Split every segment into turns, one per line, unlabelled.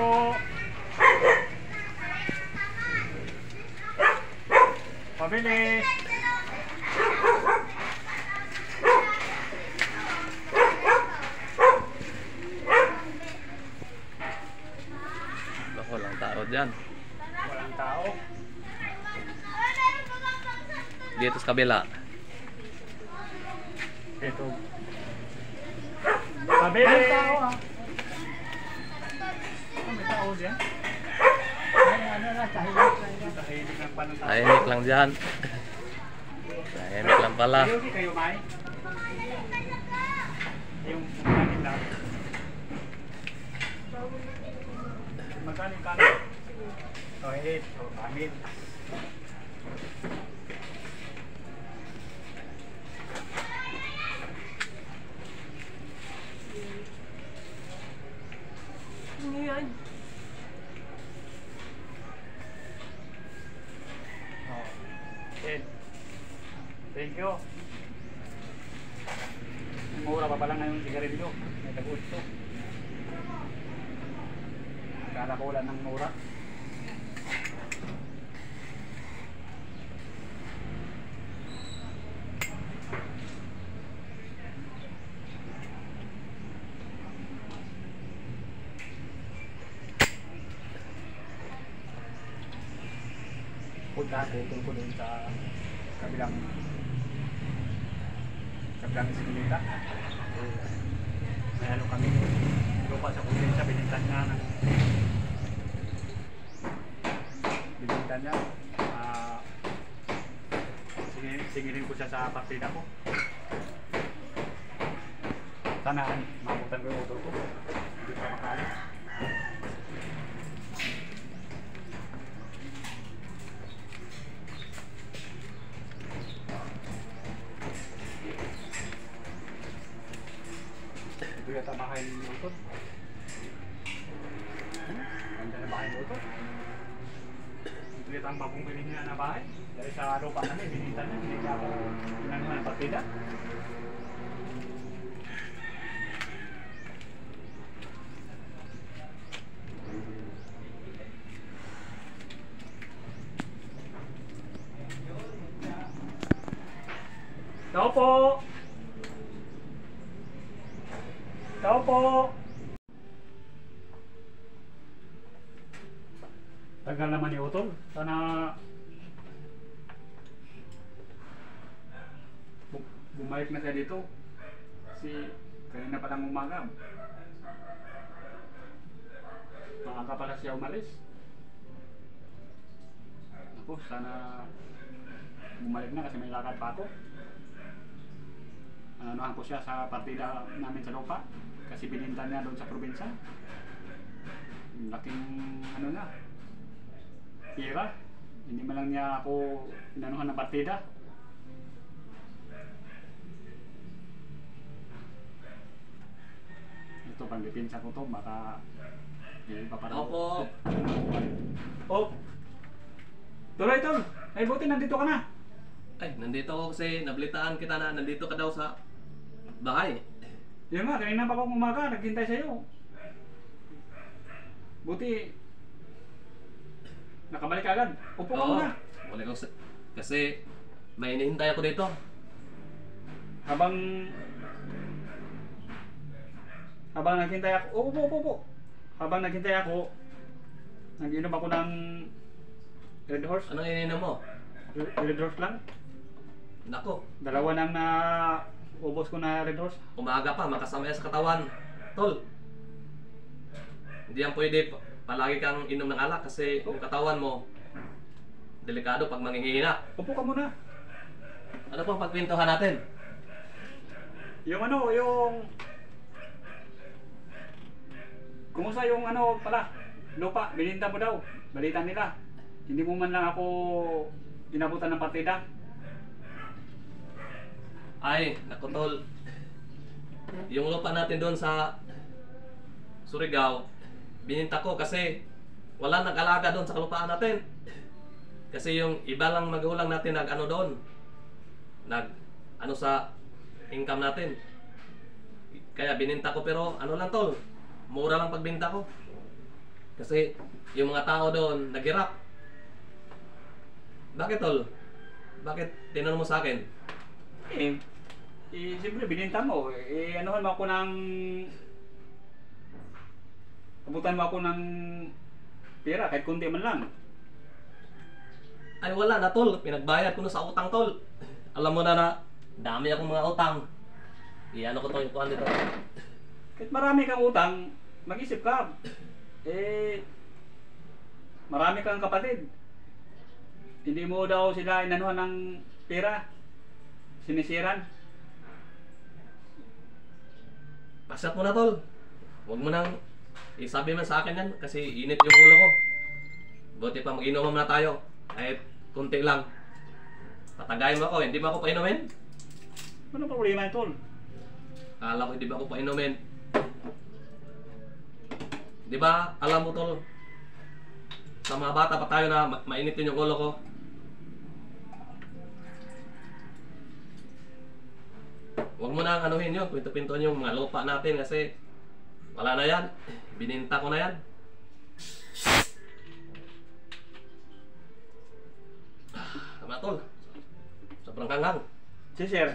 po. Pabili.
Walang tao dyan.
Walang tao.
Dito sa kabila.
Ito. Pabili. May tao ah. May tao dyan.
Tahimik lang dyan. Tahimik lang pala.
Kayo may? Yung kumangin lang. Magkano yung kanin? Oh, 8. Oh, kanin.
Ano yan?
Oh, 8. Thank you. Mura pa pala ngayong sigarilyo. May tag-8. Akala ko wala ng mura. Punta ko dun sa kabilang iskilita. May ano kami lupa sa probinsya, binintan niya ng niya. Singilin ko siya sa partida ko. Sana mabutan ko yung motor ko. Hindi pa makali. Ito yata bahay ng motor. Ganda na bahay ng motor. Ito yata ang bagong piling niya na bahay. Dari sa lupa namin, binintan niya. Hindi niya ako pinanuhan ng partida. Tao po! Tao po! Tagal naman ni Utol. Sana bumalik na siya dito. Kasi kanina pa lang umaga. Maaga pala siya umalis. Ako, sana bumalik na kasi may lakad pa ako. Anuhan ko siya sa partida namin sa lupa kasi bininta niya doon sa probinsya. Laking ano na pira, hindi man lang niya ako inanuhan ng partida. Ito pang dipinsa ko to, baka ipaparang
Opo.
Oh, tuloy tol, ay buti nandito ka na.
Ay, nandito ako kasi nabalitaan kita na nandito ka daw sa bahay.
Yun nga, kanina pa akong umaga, naghintay sa'yo. Buti, nakabalik agad. Upo ka muna.
Wala ko kasi may hinihintay ako dito.
Habang naghintay ako, upo. Habang naghintay ako, nag-inom ako ng Red Horse.
Anong ininom mo?
Red Horse lang.
Nako,
Dalawa nang na ubos ko na Red Horse.
umaga pa, makasama yan sa katawan. Tol, hindi yan pwede palagi kang inom ng alak kasi yung katawan mo delikado pag manghihina.
Upo ka muna.
Ano pong pagpintuhan natin?
Yung kumusta yung pala, lupa, bininta mo daw. Balita nila. Hindi mo man lang ako inabutan ng partida.
Ay, naku tol. Yung lupa natin doon sa Surigao, bininta ko kasi wala nag-alaga doon sa kalupaan natin. Kasi yung iba lang magulang natin nag-ano doon. Nag-ano sa income natin. Kaya bininta ko pero ano lang tol, mura lang pagbinta ko. Kasi yung mga tao doon naghirap. Bakit tol? Bakit tinanong mo sa akin?
Eh, siyempre bininta mo. Anuhan mo ako ng... Abutan mo ako ng pera, kahit kunti man lang.
Ay wala na tol, pinagbayad ko na sa utang tol. Alam mo na dami akong mga utang. Ano ko to yung kuhan dito.
Kahit marami kang utang, mag-isip ka. Marami kang kapatid. Hindi mo daw sila inanuhan ng pera. Sinisiran.
Pasat mo na tol. Huwag mo nang isabi man sa akin yan kasi init yung ulo ko. Buti pa mag-inom na tayo. Kahit kunti lang. Patagayin mo ako, hindi ba ako painumin?
Ano problema yun, tol?
Akala ko hindi ba ako painumin. Di ba, alam mo tol, sa mga bata pa tayo na mainitin yung ulo ko. Huwag mo na anuhin yun, pinto-pintuan yung mga lupa natin kasi wala na yan. Bininta ko na yan. Tama tol. Sobrang kangang.
Si sir,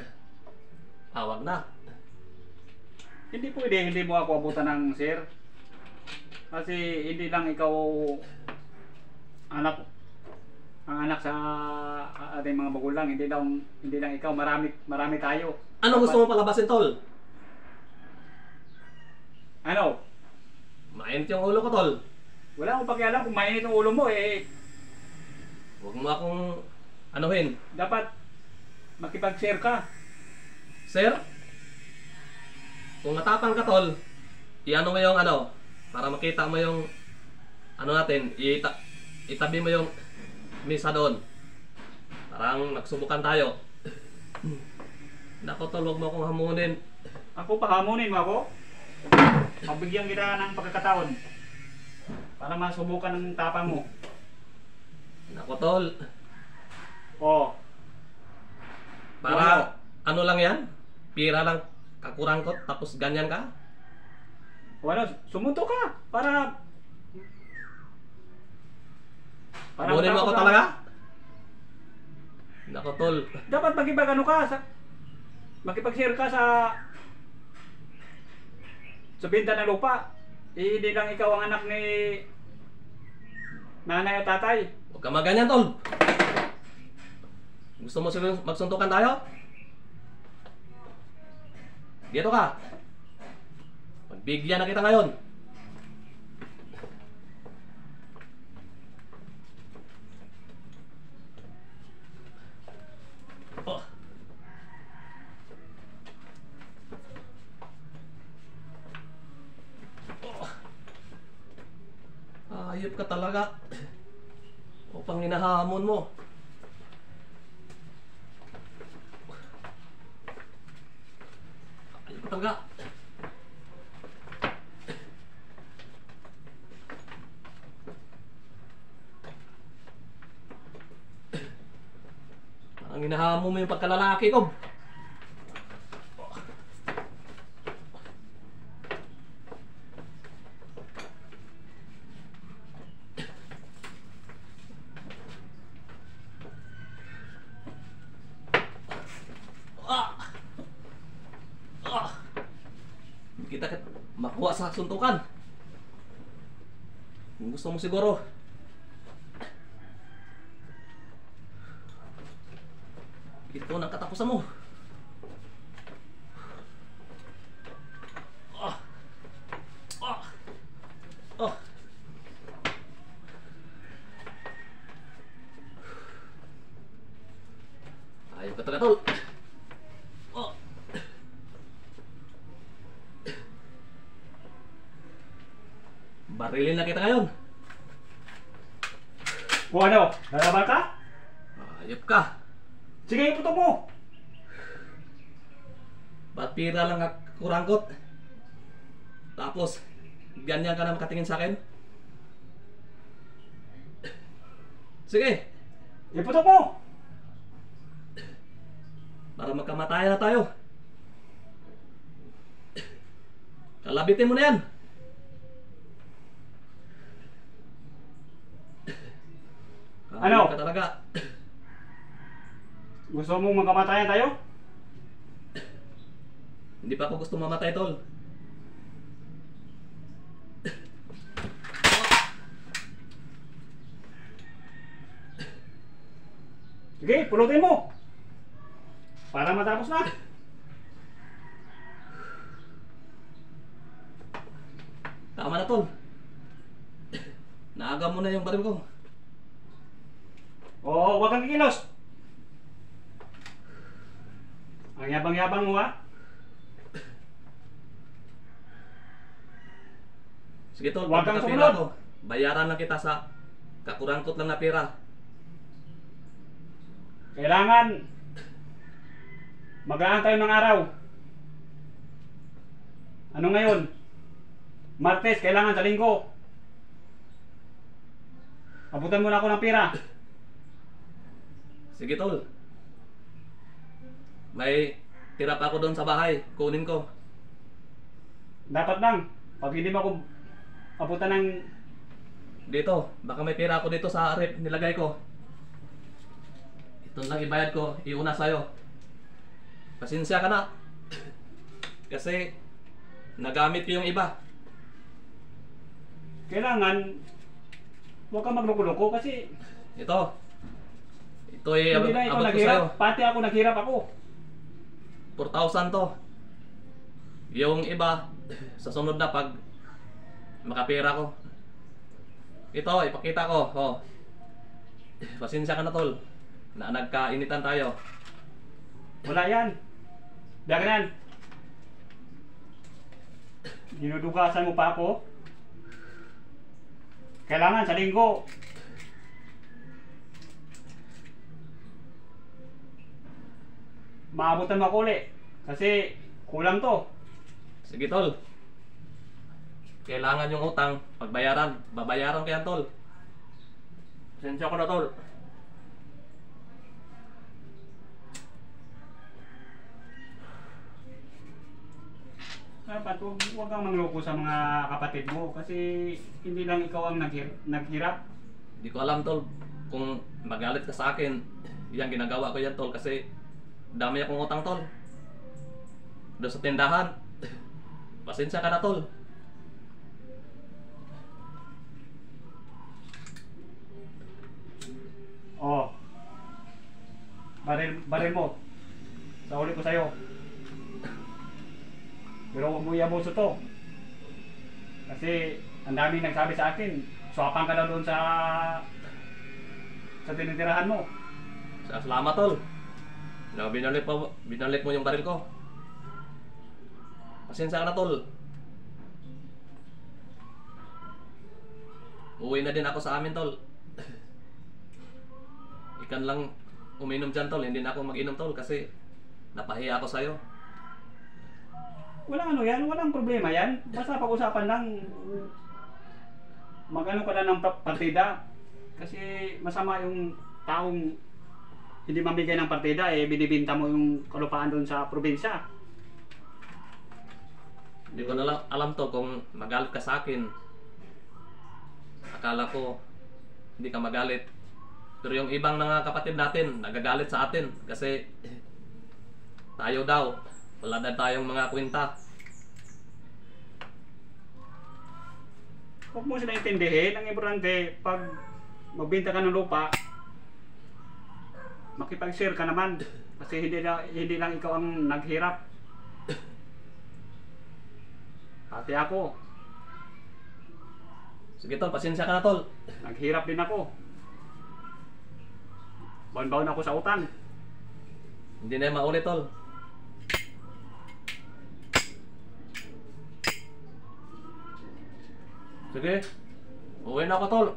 Wag na.
hindi pwede hindi mo ako abutan ng sir. Kasi hindi lang ikaw anak ang anak sa ating mga magulang, hindi lang ikaw, marami tayo.
Ano gusto mo palabasin tol?
Ano?
Mainit yung ulo ko tol.
Wala akong pakialam kung mainit ang ulo mo
Huwag mo akong anuhin.
dapat makipag-share ka.
Sir, kung natapang ka tol, i-ano mo yung ano, para makita mo yung ano natin, itabi mo yung misa doon. Parang nagsubukan tayo. Nako tol, huwag mo akong hamunin.
Ako pahamunin mo ako. Mabigyan kita ng pagkakataon para masubukan ng tapang mo.
Nako tol,
Oh,
para ano lang yan? Pira lang kakurangkot tapos ganyan ka?
wala, sumunto ka para
Hamunin mo ako
matapos
talaga? Nako tol,
dapat makipag-share ka sa benta ng lupa. Hindi lang ikaw ang anak ni nanay at tatay.
huwag ka maganyan tol. Gusto mo siguro magsuntukan tayo? Dito ka. Pagbigyan na kita ngayon. Oh. Oh. Ayop ka talaga. O pang hinahamon mo. Ayop ka talaga. Ang hinahamon mo yung pagkalalaki ko. Kita makuha sa suntukan. Kung gusto mo siguro. Ito ang katapusan mo. Ayaw ka talaga tol. Barilin na kita ngayon.
O ano, lalaban ka?
Ayop ka.
Sige, iputok mo.
Ba't pira lang kurangkot? Tapos, ganyan ka na makatingin sa akin? Sige,
Iputok mo.
para magkamatayan na tayo. Kalabitin mo na yan.
Ano?
ka talaga.
Gusto mong magkamatayan tayo?
Hindi pa ako gusto mamatay, tol.
Sige, pulutin mo. Para matapos na.
Tama na, tol. Naagam mo na yung baril ko.
Oo, huwag kang kikilos. Ang yabang-yabang mo, ha?
Sige, tol.
Huwag kang
pagkakapira
sumunod.
ko, bayaran lang kita sa kakurangkot lang na pera.
Kailangan maglaan tayo ng araw. Ano ngayon? Martes, kailangan sa linggo. Abutan mo na ako ng pera.
Sige, tol. May tira pa ako doon sa bahay. Kunin ko.
Dapat lang. Pag hindi mo ako abutan ng...
Dito. Baka may pera ako dito sa rep. Nilagay ko. Ito lang ibayad ko. Iuna sa'yo. Pasensya ka na. Kasi nagamit ko yung iba.
Kailangan huwag kang magloko-loko kasi
Ito. Ito ay
hindi lang ikaw
abot ko
naghirap.
sa'yo.
Pati ako naghirap ako.
4,000 to. Yung iba, sa sunod na pag makapera ko. Ito, ipakita ko. Oh. Pasensya ka na, tol. Na nagkainitan tayo.
Wala yan. Diyan yan. Dinudugasan mo pa ako. Kailangan sa linggo. Maabutan mo ako ulit. Kasi kulang to.
Sige, tol. Kailangan yung utang, pagbayaran. Babayaran ko yan, tol. Pasensya ko na, tol.
Dapat huwag kang mangloko sa mga kapatid mo. Kasi hindi lang ikaw ang naghirap.
Hindi ko alam, tol, kung magalit ka sa akin. Yan, ginagawa ko yan, tol, kasi dami akong utang, tol. Doon sa tindahan. Pasensya ka na, tol.
Oh. Baril mo. Sa uli ko sa'yo. Pero huwag mo iabuso to. Kasi ang daming nagsabi sa akin, swapan ka daw doon sa tinitirahan mo.
Salamat, tol. Na binalik mo yung baril ko. Pasensya ka na, tol. Uwi na din ako sa amin, tol. Ikan lang uminom dyan, tol. Hindi na ako mag-inom, tol, kasi napahiya ako sa'yo.
Walang ano yan, walang problema yan. Basta pag-usapan lang, mag-ano ka lang ng partida. Kasi masama yung taong hindi mamigay ng partida, eh binibinta mo yung kalupaan doon sa probinsya.
Hindi ko na lang alam to kung magalit ka sa akin. Akala ko hindi ka magalit. Pero yung ibang mga kapatid natin nagagalit sa atin kasi tayo daw wala na tayong mga kwenta.
Huwag mo sila intindihin. Ang importante, pag magbenta ka ng lupa, makipag-share ka naman. Kasi hindi lang ikaw ang naghirap. Pati ako.
Sige, tol, pasensya ka na, tol.
Naghirap din ako. Baon-baon ako sa utang.
Hindi na yung maulit, tol. Sige, uwi na ako, tol.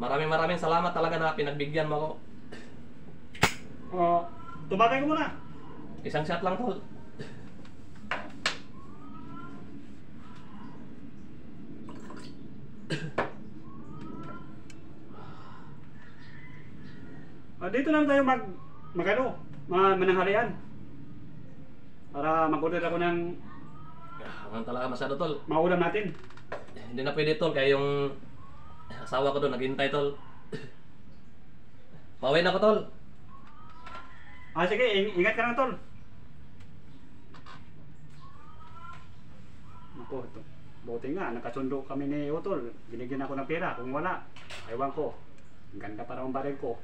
Maraming salamat talaga na pinagbigyan mo ako.
Tubagay ko muna.
Isang shot lang, tol.
Dito lang tayo mananghalian. Para mag-order ako ng
Ang talaga masyado, tol.
maulam natin.
Hindi na pwede, tol, kaya yung Asawa ko doon, naghintay tol. Pauwi na ko tol.
Ah, sige, ingat ka lang, tol. Naku, ito. Buti nga, nakasundo kami ni Utol. Binigyan ako ng pera. Kung wala, ewan ko. Ang ganda pa raw ang baril ko.